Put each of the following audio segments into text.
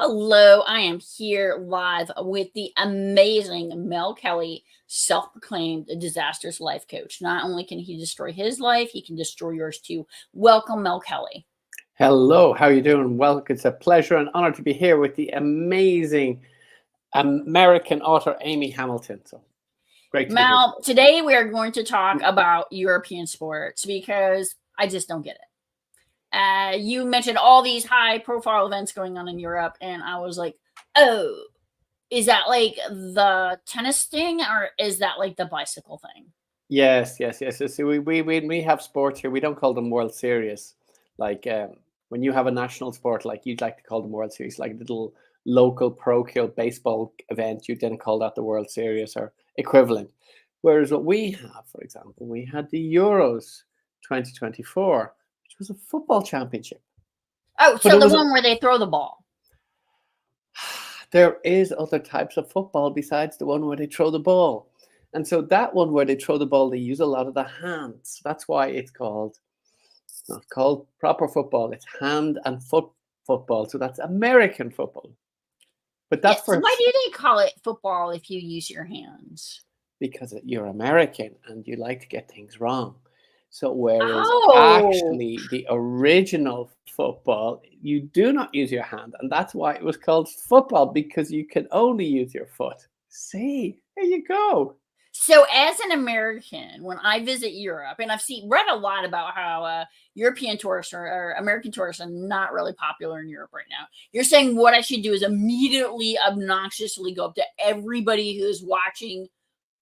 Hello, I am here live with the amazing Mel Kelly, self proclaimed disastrous life coach. Not only can he destroy his life, he can destroy yours too. Welcome, Mel Kelly. Hello, how you doing? Well, it's a pleasure and honor to be here with the amazing American author Amy Hamilton. So great to be here Mel, today. today we are going to talk about European sports because I just don't get it. You mentioned all these high profile events going on in Europe, and I was like, oh, is that like the tennis thing or is that like the bicycle thing? Yes. So when we have sports here, we don't call them World Series. Like when you have a national sport, like you'd like to call them World Series, like a little local parochial baseball event, you then call that the World Series or equivalent. Whereas what we have, for example, we had the Euros 2024, which was a football championship. Oh, But so it the was one where they throw the ball. there is other types of football besides the one where they throw the ball. And so that one where they throw the ball, they use a lot of the hands. That's why it's not called proper football. It's hand and foot football. So that's American football. But Yeah, that's so for why do they call it football if you use your hands? because you're American and you like to get things wrong. So whereas Oh, actually the original football, you do not use your hand, and that's why it was called football because you can only use your foot. See, there you go. so as an American, when I visit Europe, and I've read a lot about how European tourists or American tourists are not really popular in Europe right now. You're saying what I should do is immediately, obnoxiously go up to everybody who's watching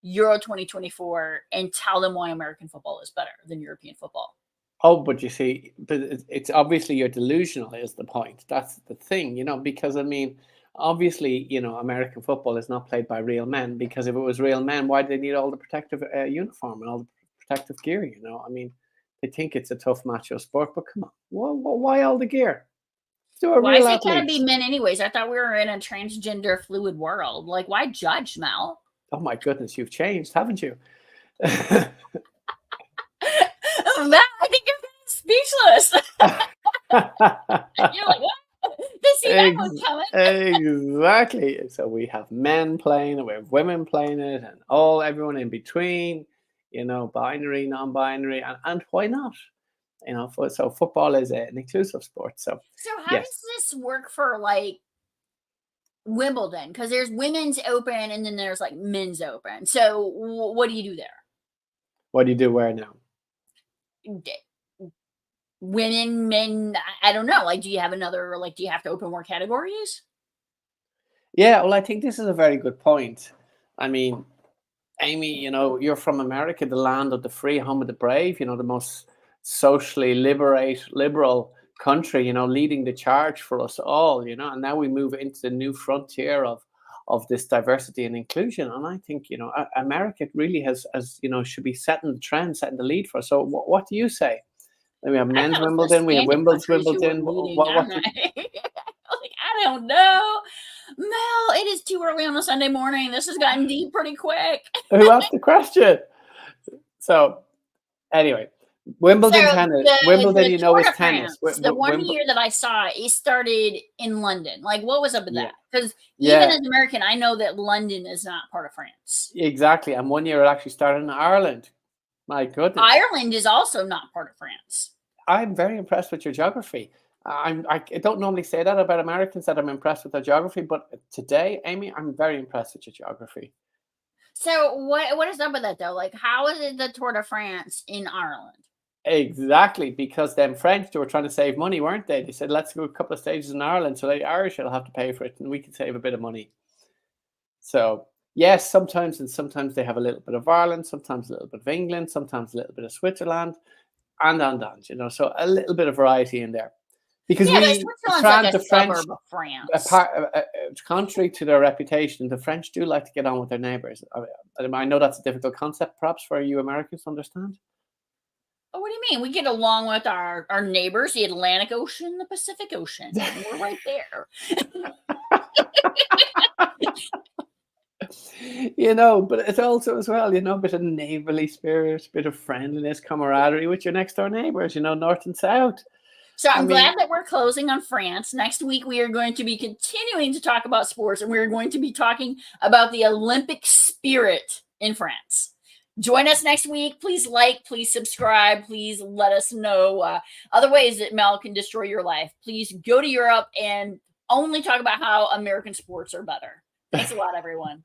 Euro 2024 and tell them why American football is better than European football. Oh, but you see, but it's obviously you're delusional is the point. That's the thing, because I mean, obviously, American football is not played by real men because if it was real men, why do they need all the protective uniform and all the protective gear? I mean, they think it's a tough macho sport, but come on, why all the gear? Do a Why real is it gotta be athletes. men anyways? I thought we were in a transgender fluid world. Like, why judge, Mel? Oh my goodness, you've changed, haven't you? Mel, I think you're speechless. You're like, what? They see that one Ex- coming. exactly. So we have men playing it, we have women playing it, and everyone in between, binary, non-binary, and why not? So football is an inclusive sport. So So how yes, does this work for like Wimbledon? Because there's women's open and then there's like men's open. So what do you do there? what do you do where now? D- Women, men, I don't know. Like, do you have another? Like, do you have to open more categories? Yeah, well, I think this is a very good point. I mean, Amy, you're from America, the land of the free, home of the brave, the most socially liberal country, leading the charge for us all, and now we move into the new frontier of this diversity and inclusion. And I think, America really has, should be setting the trend, setting the lead for us. So what do you say? Then we have I men's thought it was the Wimbledon, we have Hispanic Wimbledon's countries who were Wimbledon. leading. I'm like, like, I don't know. Mel, it is too early on a Sunday morning. This has gotten deep pretty quick. Who asked the question? So anyway, So Wimbledon tennis. Wimbledon, the Tour is de tennis. France, the one year that I saw, it started in London. Like, what was up with Yeah, that? Because even yeah, as American, I know that London is not part of France. exactly. And one year it actually started in Ireland. My goodness, Ireland is also not part of France. I'm very impressed with your geography. I don't normally say that about Americans that I'm impressed with their geography, but today, Amy, I'm very impressed with your geography. So what is up with that though? Like, how is it the Tour de France in Ireland? Exactly, because them French they were trying to save money, weren't they? They said let's go a couple of stages in Ireland, so the Irish will have to pay for it, and we can save a bit of money. So yes, sometimes they have a little bit of Ireland, sometimes a little bit of England, sometimes a little bit of Switzerland, and so a little bit of variety in there. Because Yeah, but we, Switzerland's like a The French, suburb of France. contrary to their reputation, the French do like to get on with their neighbours. I know that's a difficult concept, perhaps, for you Americans to understand. Oh, what do you mean? We get along with our neighbors, the Atlantic Ocean, the Pacific Ocean. We're right there. But it's also as well, a bit of neighborly spirit, bit of friendliness, camaraderie with your next door neighbors, north and south. So I I'm mean, glad that we're closing on France. Next week, we are going to be continuing to talk about sports, and we're going to be talking about the Olympic spirit in France. Join us next week. Please like, please subscribe, please let us know other ways that Mel can destroy your life. Please go to Europe and only talk about how American sports are better. Thanks a lot, everyone.